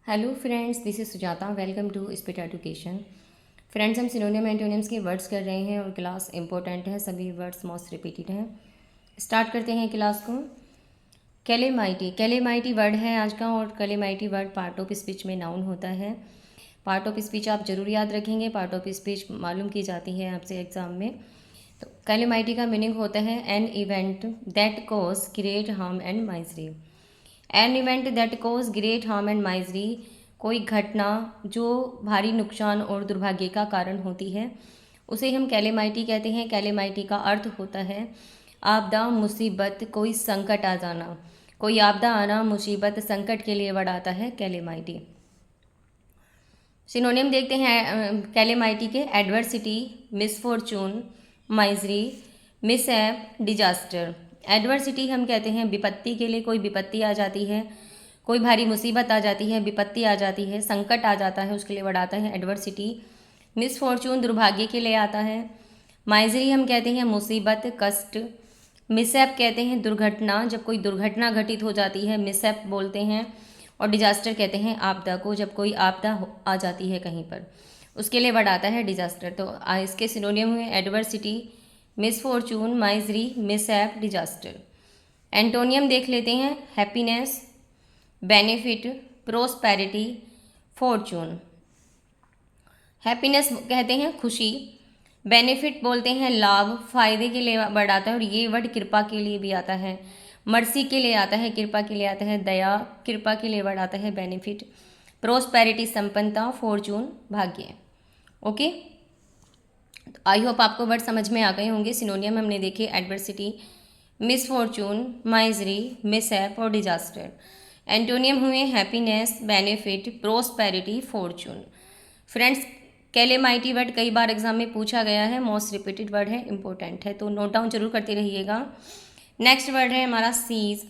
Hello friends, this is Sujata. Welcome to speed education. Friends, हम synonym एंटोनियम्स के words कर रहे हैं और क्लास इंपॉर्टेंट है, सभी वर्ड्स मोस्ट रिपीटेड हैं। स्टार्ट करते हैं क्लास को। कैलेमाइटी वर्ड है आज का, और कैलेमाइटी वर्ड पार्ट ऑफ स्पीच में नाउन होता है। पार्ट ऑफ स्पीच आप जरूर याद रखेंगे, पार्ट ऑफ स्पीच मालूम की जाती है आपसे एग्जाम में। तो कैलेमाइटी का मीनिंग होता है an event that cause great harm and misery. An event that cause great harm and misery, कोई घटना जो भारी नुकसान और दुर्भाग्य का कारण होती है, उसे हम कैलेमाइटी कहते हैं। कैलेमाइटी का अर्थ होता है आपदा, मुसीबत, कोई संकट आ जाना। कोई आपदा आना, मुसीबत, संकट के लिए वर्ड आता है कैलेमाइटी। सिनोनिम देखते हैं कैलेमाइटी के। Adversity, misfortune, misery, mishap, disaster. Adversity हम कहते हैं विपत्ति के लिए, कोई विपत्ति आ जाती है, कोई भारी मुसीबत आ जाती है, विपत्ति आ जाती है, संकट आ जाता है, उसके लिए वर्ड आता है एडवर्सिटी। मिसफॉर्चून दुर्भाग्य के लिए आता है। माइजरी हम कहते हैं मुसीबत, कष्ट। मिसहैप कहते हैं दुर्घटना, जब कोई दुर्घटना घटित हो जाती है मिसहैप बोलते हैं। और डिजास्टर कहते हैं आपदा को, जब कोई आपदा आ जाती है कहीं पर, उसके लिए वर्ड आता है डिजास्टर। तो इसके सिनोनियम हुए adversity, misfortune, misery, mishap, disaster. Antonym देख लेते हैं। Happiness, benefit, prosperity, Fortune. Happiness कहते हैं खुशी, बेनिफिट बोलते हैं लाभ, फायदे के लिए वर्ड आता है, और ये वर्ड कृपा के लिए भी आता है, मर्सी के लिए आता है, कृपा के लिए आता है, दया, कृपा के लिए वर्ड आता है बेनिफिट। प्रोस्पेरिटी संपन्नता, फॉर्चून भाग्य। ओके, आई होप आपको वर्ड समझ में आ गए होंगे। सिनोनियम हमने देखे एडवर्सिटी, मिसफॉर्चून, माइजरी, मिसहैप और डिजास्टर। एंटोनियम हुए happiness, benefit, prosperity, fortune. Friends, calamity word कई बार एग्जाम में पूछा गया है, मोस्ट रिपीटेड वर्ड है, इंपॉर्टेंट है, तो नोट डाउन जरूर करते रहिएगा। नेक्स्ट वर्ड है हमारा cease.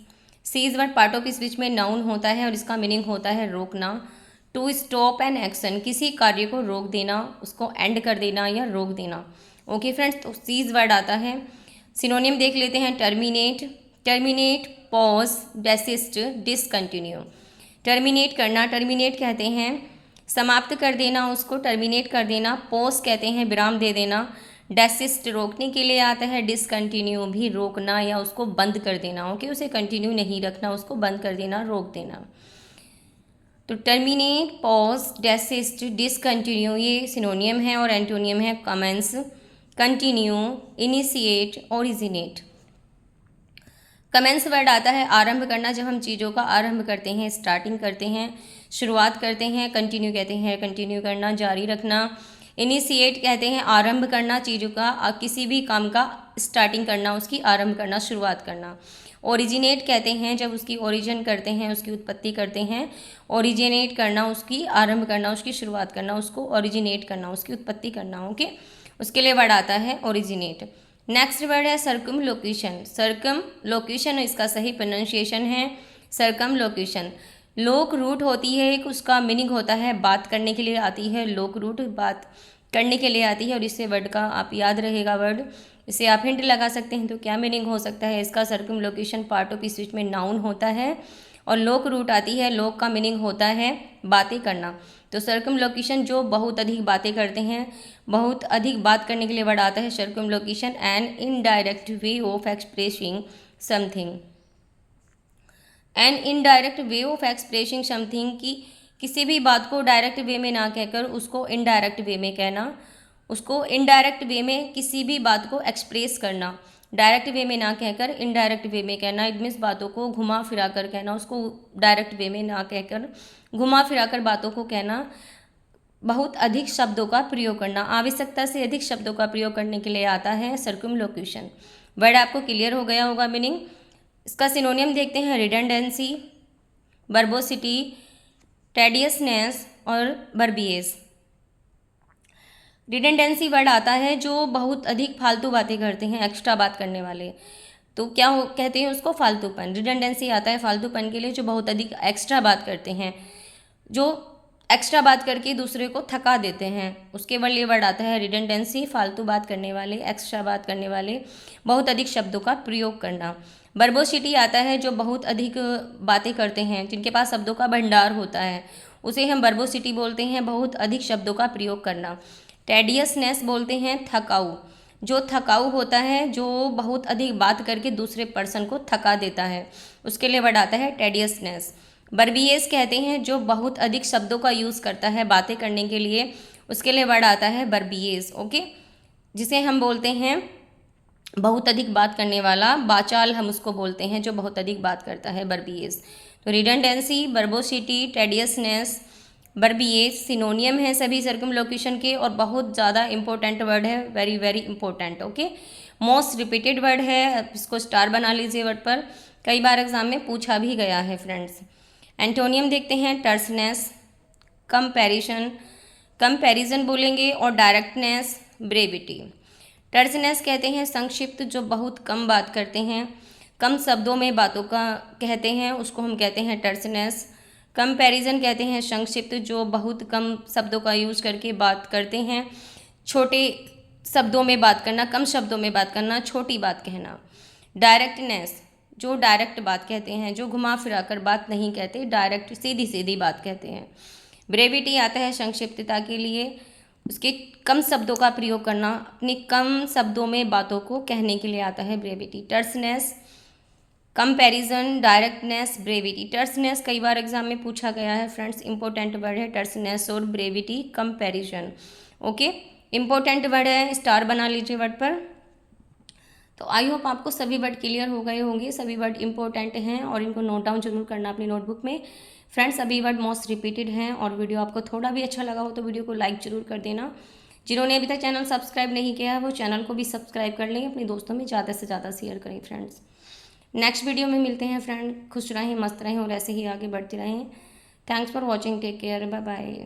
Cease word part of speech में नाउन होता है और इसका मीनिंग होता है रोकना। टू स्टॉप एन एक्शन, किसी कार्य को रोक देना, उसको एंड कर देना या रोक देना। ओके फ्रेंड्स, तो सीज वर्ड आता है। सिनोनियम देख लेते हैं। Terminate, terminate, pause, desist, discontinue. Terminate करना, टर्मिनेट कहते हैं समाप्त कर देना, उसको टर्मिनेट कर देना। पॉज कहते हैं विराम दे देना। डेसिस्ट रोकने के लिए आता है। डिसकंटिन्यू भी रोकना या उसको बंद कर देना। ओके, उसे कंटिन्यू नहीं रखना, उसको बंद कर देना, रोक देना। तो टर्मिनेट, पॉज, डेसिस्ट, डिसकंटिन्यू ये सिनोनियम है, और एंटोनियम है commence, continue, initiate, originate. Commence word आता है आरंभ करना, जब हम चीज़ों का आरंभ करते हैं, स्टार्टिंग करते हैं, शुरुआत करते हैं। कंटिन्यू कहते हैं कंटिन्यू करना, जारी रखना। इनिशिएट कहते हैं आरंभ करना चीज़ों का, किसी भी काम का स्टार्टिंग करना, उसकी आरंभ करना, शुरुआत करना। ओरिजिनेट कहते हैं जब उसकी ओरिजिन करते हैं, उसकी उत्पत्ति करते हैं। ओरिजिनेट करना, उसकी आरंभ करना, उसकी शुरुआत करना, उसको ओरिजिनेट करना, उसकी उत्पत्ति करना। ओके, उसके लिए वर्ड आता है ओरिजिनेट। नेक्स्ट वर्ड है सरकम लोकेशन। सरकम लोकेशन इसका सही प्रोनाउंसिएशन है सरकम लोकेशन। लोक रूट होती है एक, उसका मीनिंग होता है बात करने के लिए आती है। लोक रूट बात करने के लिए आती है, और इससे वर्ड का आप याद रहेगा वर्ड, इसे आप हिंट लगा सकते हैं। तो क्या मीनिंग हो सकता है इसका? सरकम लोकेशन पार्ट ऑफ स्पीच में नाउन होता है, और लोक रूट आती है। लोक का मीनिंग होता है बातें करना। तो सरकम लोकेशन जो बहुत अधिक बातें करते हैं, बहुत अधिक बात करने के लिए वर्ड आता है circumlocution. An indirect way of expressing something. An indirect way of expressing something, की किसी भी बात को डायरेक्ट वे में ना कहकर उसको इनडायरेक्ट वे में कहना, उसको इनडायरेक्ट वे में किसी भी बात को एक्सप्रेस करना। डायरेक्ट वे में ना कहकर इनडायरेक्ट वे में कहना, इट मीन्स बातों को घुमा फिरा कर कहना, उसको डायरेक्ट वे में ना कहकर घुमा फिरा कर बातों को कहना। बहुत अधिक शब्दों का प्रयोग करना, आवश्यकता से अधिक शब्दों का प्रयोग करने के लिए आता है सर्कुमलोक्यूशन। वर्ड आपको क्लियर हो गया होगा मीनिंग। इसका सिनोनियम देखते हैं। रिडंडेंसी, वर्बोसिटी, टेडियसनेस और वर्बिएस। रिडंडेंसी वर्ड आता है जो बहुत अधिक फालतू बातें करते हैं, एक्स्ट्रा बात करने वाले, तो क्या कहते हैं उसको? फालतूपन। रिडंडेंसी आता है फालतूपन के लिए, जो बहुत अधिक एक्स्ट्रा बात करते हैं, जो एक्स्ट्रा बात करके दूसरे को थका देते हैं, उसके लिए वर्ड आता है रिडंडेंसी। फालतू बात करने वाले, एक्स्ट्रा बात करने वाले, बहुत अधिक शब्दों का प्रयोग करना। वर्बोसिटी आता है जो बहुत अधिक बातें करते हैं, जिनके पास शब्दों का भंडार होता है, उसे हम वर्बोसिटी बोलते हैं, बहुत अधिक शब्दों का प्रयोग करना। टेडियसनेस बोलते हैं थकाऊ, जो थकाऊ होता है, जो बहुत अधिक बात करके दूसरे पर्सन को थका देता है, उसके लिए वर्ड आता है टेडियसनेस। बर्बियस कहते हैं जो बहुत अधिक शब्दों का यूज़ करता है बातें करने के लिए, उसके लिए वर्ड आता है बर्बियस। ओके, जिसे हम बोलते हैं बहुत अधिक बात करने वाला, बाचाल हम उसको बोलते हैं जो बहुत अधिक बात करता है, बर्बियस। तो रिडंडेंसी, वर्बोसिटी, टेडियसनेस, बर्बियस सिनोनियम है सभी सर्कमलोकेशन के और बहुत ज़्यादा इंपॉर्टेंट वर्ड है, very very important. Okay, most repeated word है, इसको स्टार बना लीजिए वर्ड पर, कई बार एग्जाम में पूछा भी गया है फ्रेंड्स। एंटोनियम देखते हैं, टर्सनेस, कंपैरिजन, कंपैरिजन बोलेंगे, और डायरेक्टनेस, ब्रेविटी। टर्सनेस कहते हैं संक्षिप्त, जो बहुत कम बात करते हैं, कम शब्दों में बातों का कहते हैं, उसको हम कहते हैं टर्सनेस। कंपैरिजन कहते हैं संक्षिप्त, जो बहुत कम शब्दों का यूज़ करके बात करते हैं, छोटे शब्दों में बात करना, कम शब्दों में बात करना, छोटी बात कहना। डायरेक्टनेस, जो डायरेक्ट बात कहते हैं, जो घुमा फिरा कर बात नहीं कहते, डायरेक्ट सीधी सीधी बात कहते हैं। ब्रेविटी आता है संक्षिप्तता के लिए, उसके कम शब्दों का प्रयोग करना, अपनी कम शब्दों में बातों को कहने के लिए आता है brevity. Terseness, comparison, directness, brevity. Terseness कई बार एग्जाम में पूछा गया है फ्रेंड्स, इंपॉर्टेंट वर्ड है टर्सनेस और brevity, comparison. Okay, important word है, स्टार बना लीजिए वर्ड पर। तो आई होप आपको सभी वर्ड क्लियर हो गए होंगे, सभी वर्ड इंपॉर्टेंट हैं और इनको नोट डाउन जरूर करना अपनी नोटबुक में फ्रेंड्स। सभी वर्ड मोस्ट रिपीटेड हैं और वीडियो आपको थोड़ा भी अच्छा लगा हो तो वीडियो को लाइक जरूर कर देना। जिन्होंने अभी तक चैनल सब्सक्राइब नहीं किया है वो चैनल को भी सब्सक्राइब कर लें, अपने दोस्तों में ज़्यादा से ज़्यादा शेयर करें फ्रेंड्स। नेक्स्ट वीडियो में मिलते हैं फ्रेंड, खुश रहें, मस्त रहें और ऐसे ही आगे बढ़ते रहें। Thanks for watching, take care, bye bye.